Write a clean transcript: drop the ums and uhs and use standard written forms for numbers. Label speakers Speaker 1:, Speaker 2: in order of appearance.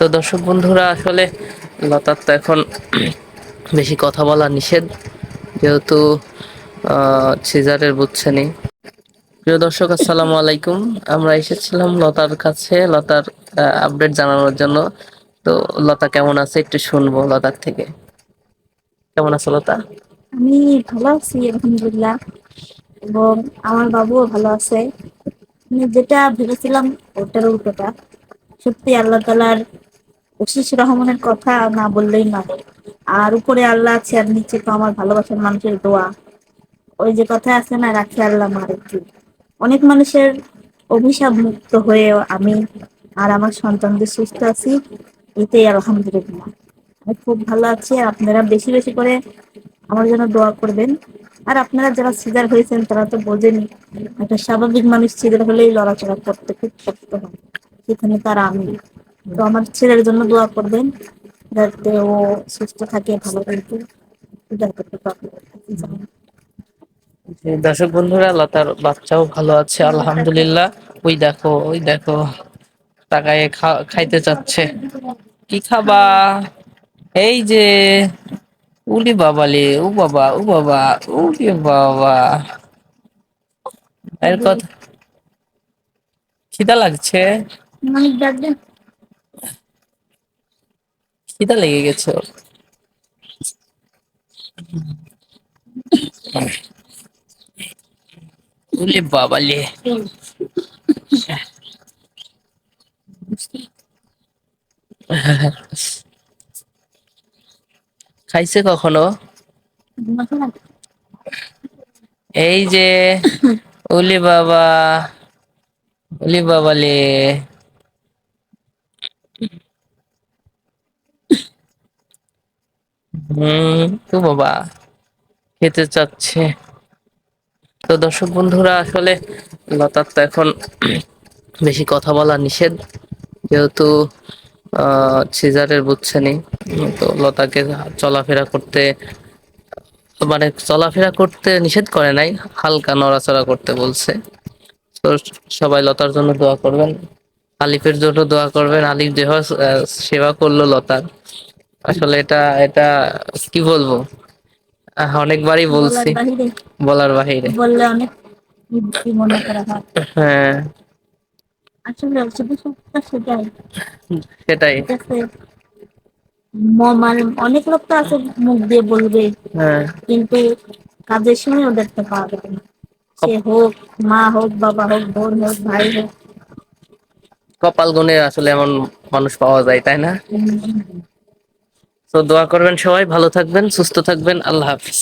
Speaker 1: তো দর্শক বন্ধুরা আসলে লতার তো এখন বেশি কথা বলা নিষেধ, যেহেতু সিজারের বুঝছেনই। প্রিয় দর্শক, আসসালামু আলাইকুম। আমরা এসেছিলাম লতার কাছে, লতার আপডেট জানানোর জন্য। তো লতা কেমন আছে একটু শুনবো লতার থেকে। কেমন আছে লতা?
Speaker 2: আমি ভালো আছি আলহামদুলিল্লাহ, এবং আমার বাবুও ভালো আছে। আমি যেটা ভেবেছিলাম ওটার উল্টোটা। সত্যি আল্লাহ তাআলার অশেষ রহমানের কথা না বললেই নয়। আর উপরে আল্লাহ আছে আর নিচে তো আমার ভালোবাসার মানুষের দোয়া। ওই যে কথা আছে না, রাখি আল্লাহ মারেছি। অনেক মানুষের অভিশাপ মুক্ত হয়ে আমি আর আমার সন্তানদের সুস্থ আছি, এতেই আলহামদুলিল্লাহ। আমি খুব ভালো আছি। আর আপনারা বেশি বেশি করে আমার জন্য দোয়া করবেন। আর আপনারা যারা সিজার হয়েছেন তারা তো বোঝেনি, একটা স্বাভাবিক মানুষ সিজার হলেই লড়াচড়া করতে খুব কষ্ট হয়, সেখানে তারা আমি। তো আমার ছেলের জন্য দোয়া করবেন, যাতে ও সুস্থ থাকে, ভালো থাকে। এটা করতে পারবে।
Speaker 1: যে দর্শক বন্ধুরা, লতার বাচ্চাও ভালো আছে আলহামদুলিল্লাহ। ওই দেখো, ওই দেখো, তাকায়ে খাইতে চাচ্ছে। কি খাবা? এই যে, উলি বাবালে, ও বাবা, ও বাবা, উলি বাবা। এর কথা, খিদা লাগছে,
Speaker 2: মানিক ডাকবেন।
Speaker 1: খিদা লেগে গেছে ওর। উলি বাবালে। খাইছে কখনো? এই যে, উলি বাবা, উলি বাবালে। তো বাবা খেতে চাচ্ছে। তো দর্শক বন্ধুরা আসলে লতার তো এখন বেশি কথা বলা নিষেধ, যেহেতু সিজারের বুঝছেনই। তো লতাকে চলাফেরা করতে, মানে চলাফেরা করতে নিষেধ করে নাই, হালকা নড়াচড়া করতে বলছে। তো সবাই লতার জন্য দোয়া করবেন, আলিফের জন্য দোয়া করবেন। আলিফ যেভাবে সেবা করলো লতার, আসলে এটা এটা কি বলবো, অনেকবারই
Speaker 2: বলার
Speaker 1: বলছি,
Speaker 2: বাহিরে,
Speaker 1: বলার বাহিরে।
Speaker 2: বললে অনেক কি মনে করা হয়।
Speaker 1: হ্যাঁ,
Speaker 2: আসলে শুধু সত্যটা সেটাই।
Speaker 1: সেটাই।
Speaker 2: ঠিক আছে, মানে অনেক লোক তো আছে মুখ দিয়ে বলবে,
Speaker 1: হ্যাঁ,
Speaker 2: কিন্তু কাজের সময় ওদেরকে পাওয়া যাবে না। সে
Speaker 1: কপ-
Speaker 2: হোক মা হোক, বাবা হোক, বোন হোক, ভাই হোক।
Speaker 1: কপাল গুনে আসলে এমন মানুষ পাওয়া যায়, তাই না?
Speaker 2: উম,
Speaker 1: তো দোয়া করবেন, সবাই ভালো থাকবেন, সুস্থ থাকবেন। আল্লাহ হাফিজ।